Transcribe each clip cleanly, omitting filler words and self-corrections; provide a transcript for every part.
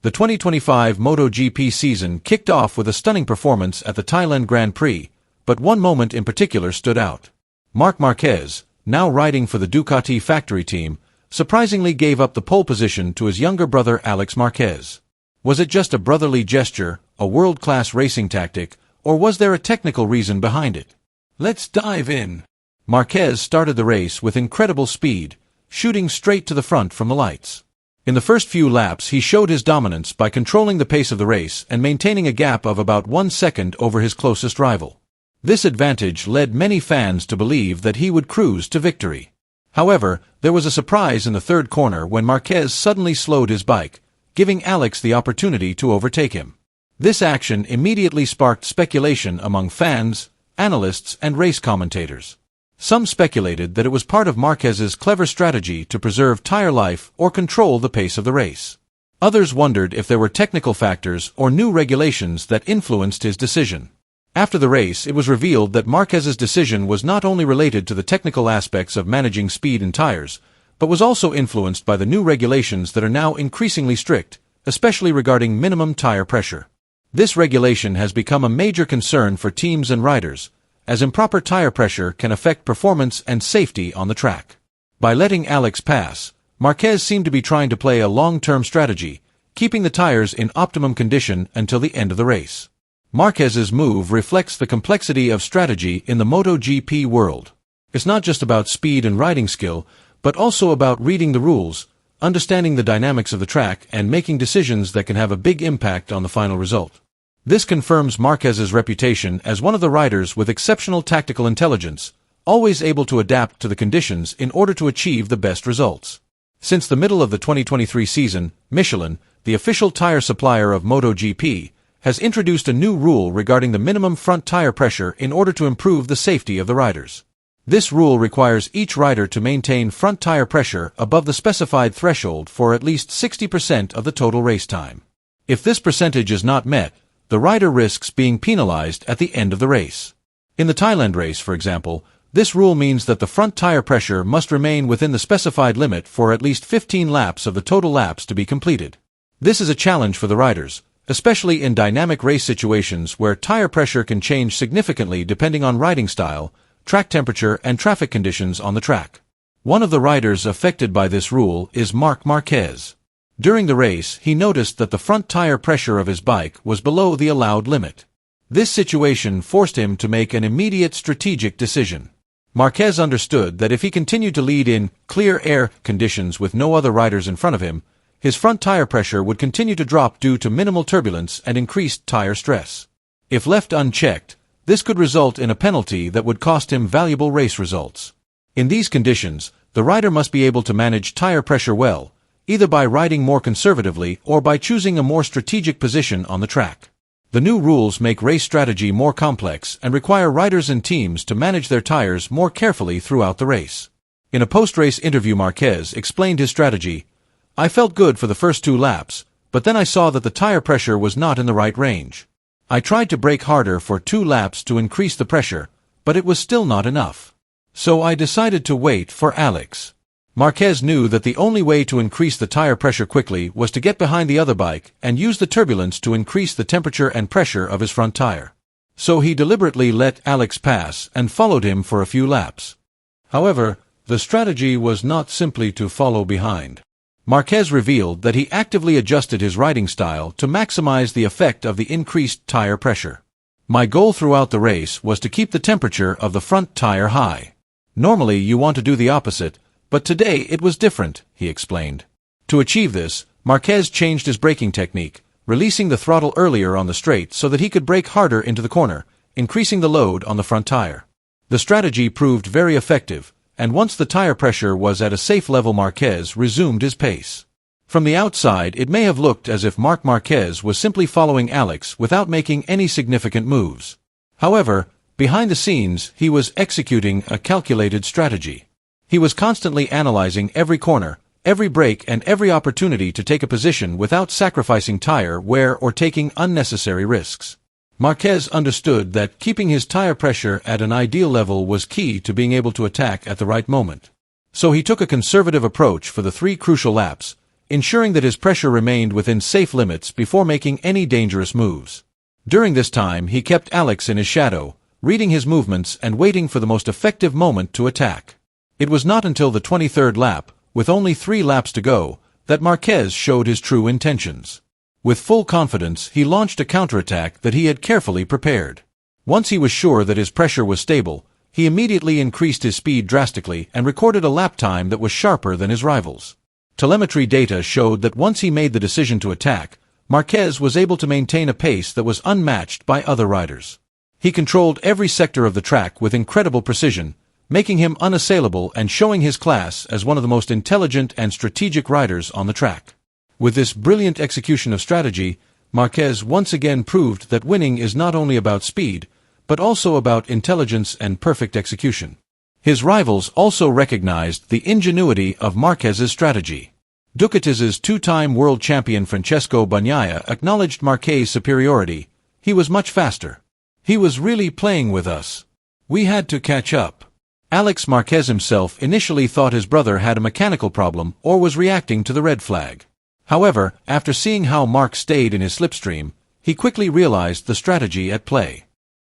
The 2025 MotoGP season kicked off with a stunning performance at the Thailand Grand Prix, but one moment in particular stood out. Marc Marquez, now riding for the Ducati factory team, surprisingly gave up the pole position to his younger brother Alex Marquez. Was it just a brotherly gesture, a world-class racing tactic, or was there a technical reason behind it? Let's dive in. Marquez started the race with incredible speed, shooting straight to the front from the lights. In the first few laps he showed his dominance by controlling the pace of the race and maintaining a gap of about 1 second over his closest rival. This advantage led many fans to believe that he would cruise to victory. However, there was a surprise in the third corner when Marquez suddenly slowed his bike, giving Alex the opportunity to overtake him. This action immediately sparked speculation among fans, analysts, and race commentators. Some speculated that it was part of Marquez's clever strategy to preserve tire life or control the pace of the race. Others wondered if there were technical factors or new regulations that influenced his decision. After the race, it was revealed that Marquez's decision was not only related to the technical aspects of managing speed and tires, but was also influenced by the new regulations that are now increasingly strict, especially regarding minimum tire pressure. This regulation has become a major concern for teams and riders, as improper tire pressure can affect performance and safety on the track. By letting Alex pass, Marquez seemed to be trying to play a long-term strategy, keeping the tires in optimum condition until the end of the race. Marquez's move reflects the complexity of strategy in the MotoGP world. It's not just about speed and riding skill, but also about reading the rules, understanding the dynamics of the track, and making decisions that can have a big impact on the final result. This confirms Marquez's reputation as one of the riders with exceptional tactical intelligence, always able to adapt to the conditions in order to achieve the best results. Since the middle of the 2023 season, Michelin, the official tire supplier of MotoGP, has introduced a new rule regarding the minimum front tire pressure in order to improve the safety of the riders. This rule requires each rider to maintain front tire pressure above the specified threshold for at least 60% of the total race time. If this percentage is not met, the rider risks being penalized at the end of the race. In the Thailand race, for example, this rule means that the front tire pressure must remain within the specified limit for at least 15 laps of the total laps to be completed. This is a challenge for the riders, especially in dynamic race situations where tire pressure can change significantly depending on riding style, track temperature, and traffic conditions on the track. One of the riders affected by this rule is Marc Marquez. During the race, he noticed that the front tire pressure of his bike was below the allowed limit. This situation forced him to make an immediate strategic decision. Marquez understood that if he continued to lead in clear air conditions with no other riders in front of him, his front tire pressure would continue to drop due to minimal turbulence and increased tire stress. If left unchecked, this could result in a penalty that would cost him valuable race results. In these conditions, the rider must be able to manage tire pressure well, either by riding more conservatively or by choosing a more strategic position on the track. The new rules make race strategy more complex and require riders and teams to manage their tires more carefully throughout the race. In a post-race interview, Marquez explained his strategy. "I felt good for the first 2 laps, but then I saw that the tire pressure was not in the right range. I tried to brake harder for 2 laps to increase the pressure, but it was still not enough. So I decided to wait for Alex." Marquez knew that the only way to increase the tire pressure quickly was to get behind the other bike and use the turbulence to increase the temperature and pressure of his front tire. So he deliberately let Alex pass and followed him for a few laps. However, the strategy was not simply to follow behind. Marquez revealed that he actively adjusted his riding style to maximize the effect of the increased tire pressure. "My goal throughout the race was to keep the temperature of the front tire high. Normally you want to do the opposite, but today it was different," he explained. To achieve this, Marquez changed his braking technique, releasing the throttle earlier on the straight so that he could brake harder into the corner, increasing the load on the front tire. The strategy proved very effective, and once the tire pressure was at a safe level, Marquez resumed his pace. From the outside, it may have looked as if Marc Marquez was simply following Alex without making any significant moves. However, behind the scenes, he was executing a calculated strategy. He was constantly analyzing every corner, every break, and every opportunity to take a position without sacrificing tire wear or taking unnecessary risks. Marquez understood that keeping his tire pressure at an ideal level was key to being able to attack at the right moment. So he took a conservative approach for the 3 crucial laps, ensuring that his pressure remained within safe limits before making any dangerous moves. During this time, he kept Alex in his shadow, reading his movements and waiting for the most effective moment to attack. It was not until the 23rd lap, with only 3 laps to go, that Marquez showed his true intentions. With full confidence, he launched a counterattack that he had carefully prepared. Once he was sure that his pressure was stable, he immediately increased his speed drastically and recorded a lap time that was sharper than his rivals. Telemetry data showed that once he made the decision to attack, Marquez was able to maintain a pace that was unmatched by other riders. He controlled every sector of the track with incredible precision, making him unassailable and showing his class as one of the most intelligent and strategic riders on the track. With this brilliant execution of strategy, Marquez once again proved that winning is not only about speed, but also about intelligence and perfect execution. His rivals also recognized the ingenuity of Marquez's strategy. Ducati's 2-time world champion Francesco Bagnaia acknowledged Marquez's superiority. He was much faster. He was really playing with us. We had to catch up. Alex Marquez himself initially thought his brother had a mechanical problem or was reacting to the red flag. However, after seeing how Marc stayed in his slipstream, he quickly realized the strategy at play.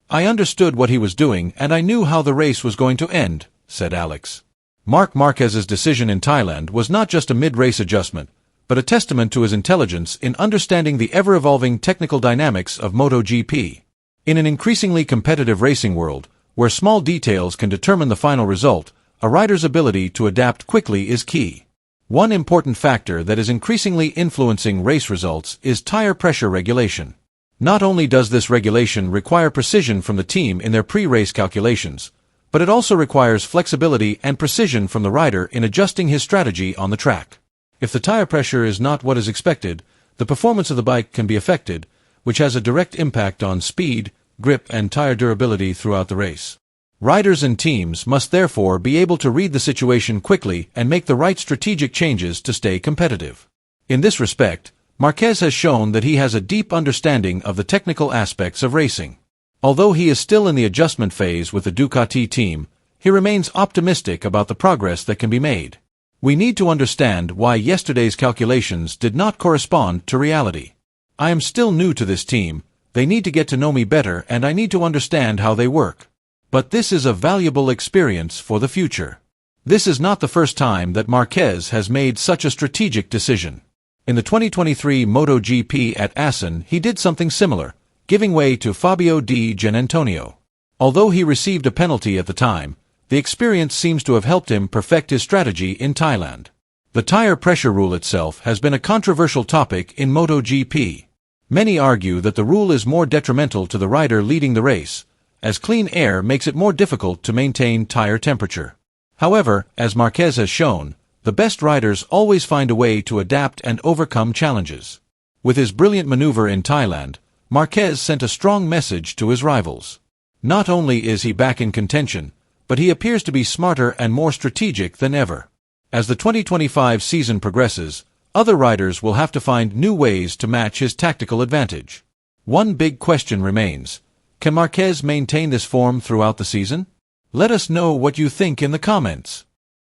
"I understood what he was doing and I knew how the race was going to end," said Alex. Marc Marquez's decision in Thailand was not just a mid-race adjustment, but a testament to his intelligence in understanding the ever-evolving technical dynamics of MotoGP. In an increasingly competitive racing world, where small details can determine the final result, a rider's ability to adapt quickly is key. One important factor that is increasingly influencing race results is tire pressure regulation. Not only does this regulation require precision from the team in their pre-race calculations, but it also requires flexibility and precision from the rider in adjusting his strategy on the track. If the tire pressure is not what is expected, the performance of the bike can be affected, which has a direct impact on speed, grip, and tire durability throughout the race. Riders and teams must therefore be able to read the situation quickly and make the right strategic changes to stay competitive. In this respect, Marquez has shown that he has a deep understanding of the technical aspects of racing. Although he is still in the adjustment phase with the Ducati team, he remains optimistic about the progress that can be made. "We need to understand why yesterday's calculations did not correspond to reality. I am still new to this team, they need to get to know me better and I need to understand how they work. But this is a valuable experience for the future." This is not the first time that Marquez has made such a strategic decision. In the 2023 MotoGP at Assen, he did something similar, giving way to Fabio Di Giannantonio. Although he received a penalty at the time, the experience seems to have helped him perfect his strategy in Thailand. The tire pressure rule itself has been a controversial topic in MotoGP. Many argue that the rule is more detrimental to the rider leading the race, as clean air makes it more difficult to maintain tire temperature. However, as Marquez has shown, the best riders always find a way to adapt and overcome challenges. With his brilliant maneuver in Thailand, Marquez sent a strong message to his rivals. Not only is he back in contention, but he appears to be smarter and more strategic than ever. As the 2025 season progresses, other riders will have to find new ways to match his tactical advantage. One big question remains: can Marquez maintain this form throughout the season? Let us know what you think in the comments.